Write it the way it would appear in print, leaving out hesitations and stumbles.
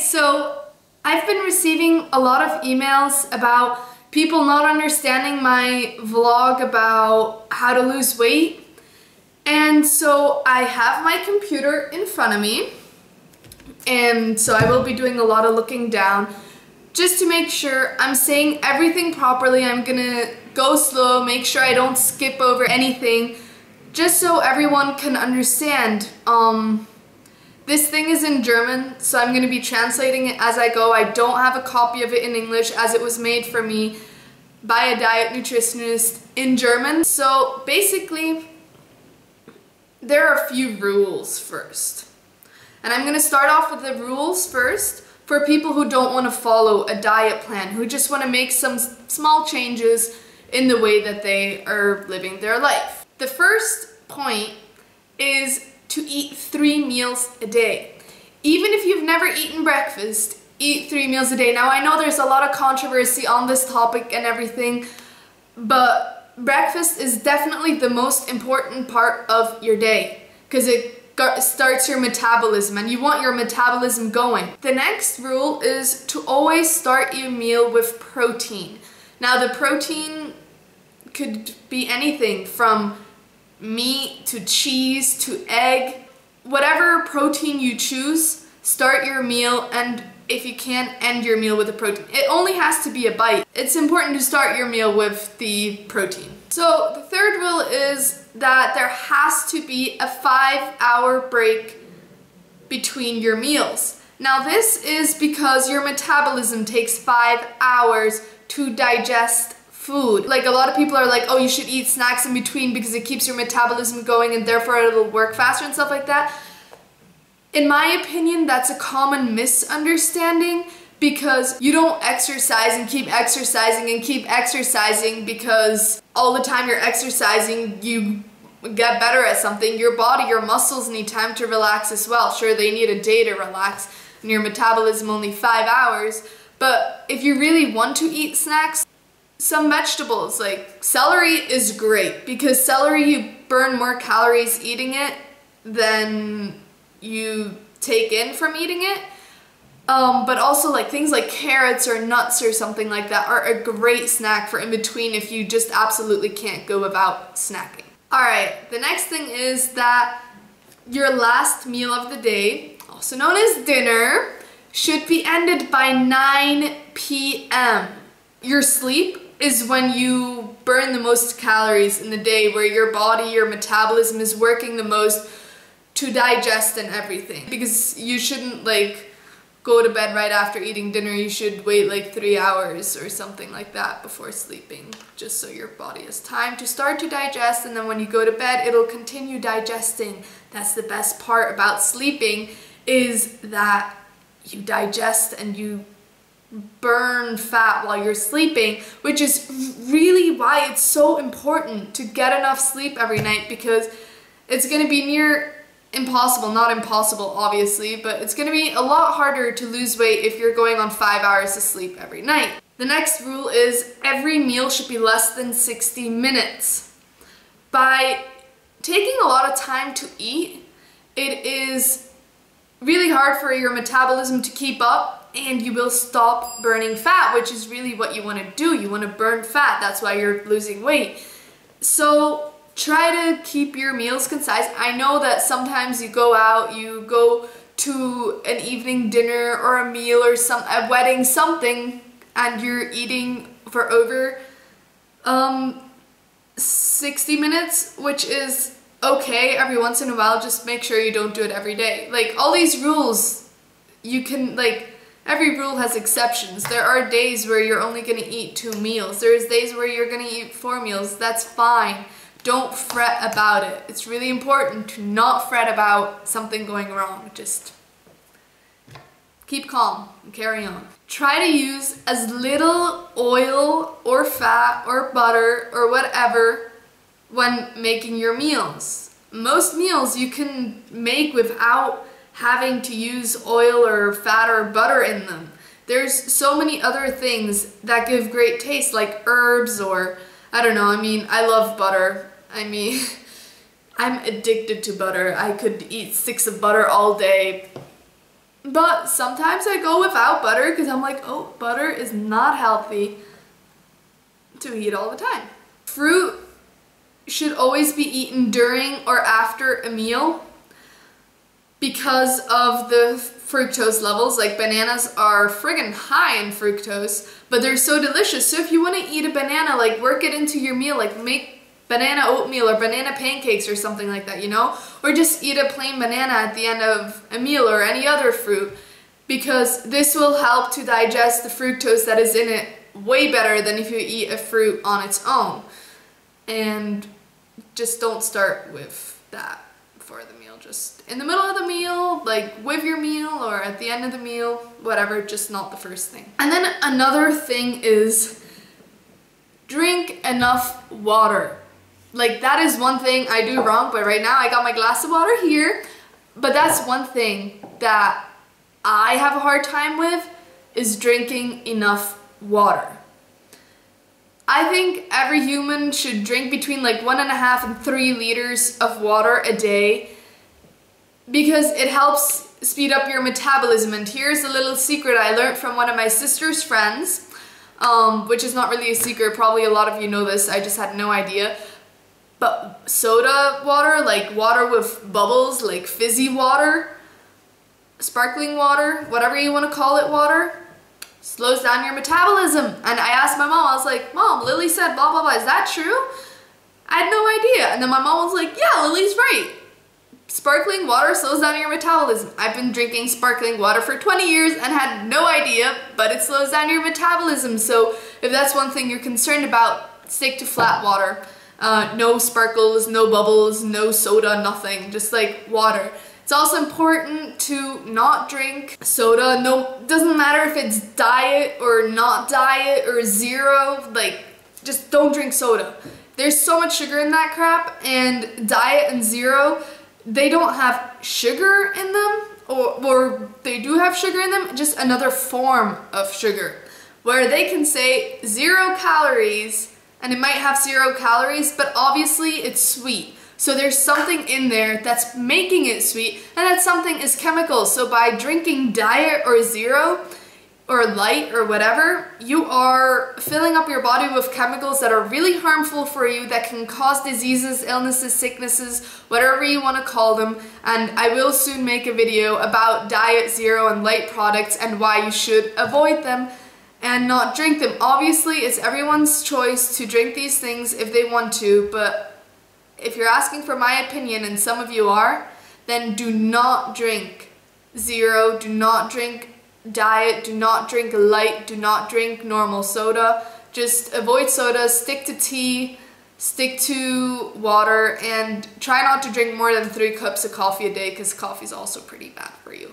So I've been receiving a lot of emails about people not understanding my vlog about how to lose weight. And so I have my computer in front of me, and so I will be doing a lot of looking down just to make sure I'm saying everything properly. I'm gonna go slow, make sure I don't skip over anything, just so everyone can understand. This thing is in German, so I'm gonna be translating it as I go. I don't have a copy of it in English as it was made for me by a diet nutritionist in German. So basically, there are a few rules first. And I'm gonna start off with the rules first for people who don't wanna follow a diet plan, who just wanna make some small changes in the way that they are living their life. The first point is to eat 3 meals a day. Even if you've never eaten breakfast, eat 3 meals a day. Now I know there's a lot of controversy on this topic and everything, but breakfast is definitely the most important part of your day because it starts your metabolism and you want your metabolism going. The next rule is to always start your meal with protein. Now the protein could be anything from meat to cheese to egg. Whatever protein you choose, start your meal, and if you can, end your meal with a protein. It only has to be a bite. It's important to start your meal with the protein. So the third rule is that there has to be a 5-hour break between your meals. Now this is because your metabolism takes 5 hours to digest food. Like, a lot of people are like, oh, you should eat snacks in between because it keeps your metabolism going and therefore it'll work faster and stuff like that. In my opinion, that's a common misunderstanding, because you don't exercise and keep exercising and keep exercising because all the time you're exercising you get better at something. Your body, your muscles need time to relax as well. Sure, they need a day to relax and your metabolism only 5 hours, but if you really want to eat snacks, some vegetables like celery is great, because celery, you burn more calories eating it than you take in from eating it. But also like things like carrots or nuts or something like that are a great snack for in between if you just absolutely can't go without snacking. Alright, the next thing is that your last meal of the day, also known as dinner, should be ended by 9 p.m. Your sleep is when you burn the most calories in the day, where your body, your metabolism is working the most to digest and everything. Because you shouldn't like go to bed right after eating dinner. You should wait like 3 hours or something like that before sleeping, just so your body has time to start to digest, and then when you go to bed it'll continue digesting. That's the best part about sleeping, is that you digest and you burn fat while you're sleeping, which is really why it's so important to get enough sleep every night, because it's going to be near impossible, not impossible obviously, but it's going to be a lot harder to lose weight if you're going on 5 hours of sleep every night. The next rule is every meal should be less than 60 minutes. By taking a lot of time to eat, it is really hard for your metabolism to keep up, and you will stop burning fat, which is really what you want to do. You want to burn fat, that's why you're losing weight. So try to keep your meals concise. I know that sometimes you go out, you go to an evening dinner or a meal or a wedding, something, and you're eating for over 60 minutes, which is okay every once in a while. Just make sure you don't do it every day. Like, all these rules, you can, like, every rule has exceptions. There are days where you're only gonna eat 2 meals. There's days where you're gonna eat 4 meals. That's fine. Don't fret about it. It's really important to not fret about something going wrong. Just keep calm and carry on. Try to use as little oil or fat or butter or whatever when making your meals. Most meals you can make without having to use oil or fat or butter in them. There's so many other things that give great taste, like herbs, or I don't know, I mean, I love butter. I mean, I'm addicted to butter. I could eat sticks of butter all day. But sometimes I go without butter because I'm like, oh, butter is not healthy to eat all the time. Fruit should always be eaten during or after a meal because of the fructose levels. Like bananas are friggin' high in fructose, but they're so delicious. So if you want to eat a banana, like work it into your meal, like make banana oatmeal or banana pancakes or something like that, you know? Or just eat a plain banana at the end of a meal or any other fruit, because this will help to digest the fructose that is in it way better than if you eat a fruit on its own. And just don't start with that for the meal. Just in the middle of the meal, like with your meal or at the end of the meal, whatever, just not the first thing. And then another thing is drink enough water. Like that is one thing I do wrong, but right now I got my glass of water here. But that's one thing that I have a hard time with, is drinking enough water. I think every human should drink between like 1.5 and 3 liters of water a day because it helps speed up your metabolism. And here's a little secret I learned from one of my sister's friends, which is not really a secret, probably a lot of you know this, I just had no idea. But soda water, like water with bubbles, like fizzy water, sparkling water, whatever you want to call it, water, slows down your metabolism. And I asked my mom, I was like, Mom, Lily said blah blah blah, is that true? I had no idea. And then my mom was like, yeah, Lily's right. Sparkling water slows down your metabolism. I've been drinking sparkling water for 20 years and had no idea, but it slows down your metabolism. So if that's one thing you're concerned about, stick to flat water. No sparkles, no bubbles, no soda, nothing, just like water. It's also important to not drink soda. No, doesn't matter if it's diet or not diet or zero, like just don't drink soda. There's so much sugar in that crap, and diet and zero, they don't have sugar in them, or they do have sugar in them, just another form of sugar, where they can say 0 calories, and it might have 0 calories, but obviously it's sweet. So there's something in there that's making it sweet, and that something is chemicals. So by drinking diet or zero, or light or whatever, you are filling up your body with chemicals that are really harmful for you, that can cause diseases, illnesses, sicknesses, whatever you want to call them. And I will soon make a video about diet, zero, and light products and why you should avoid them and not drink them. Obviously, it's everyone's choice to drink these things if they want to, but if you're asking for my opinion, and some of you are, then do not drink zero, do not drink diet, do not drink light, do not drink normal soda. Just avoid soda, stick to tea, stick to water, and try not to drink more than 3 cups of coffee a day, because coffee is also pretty bad for you.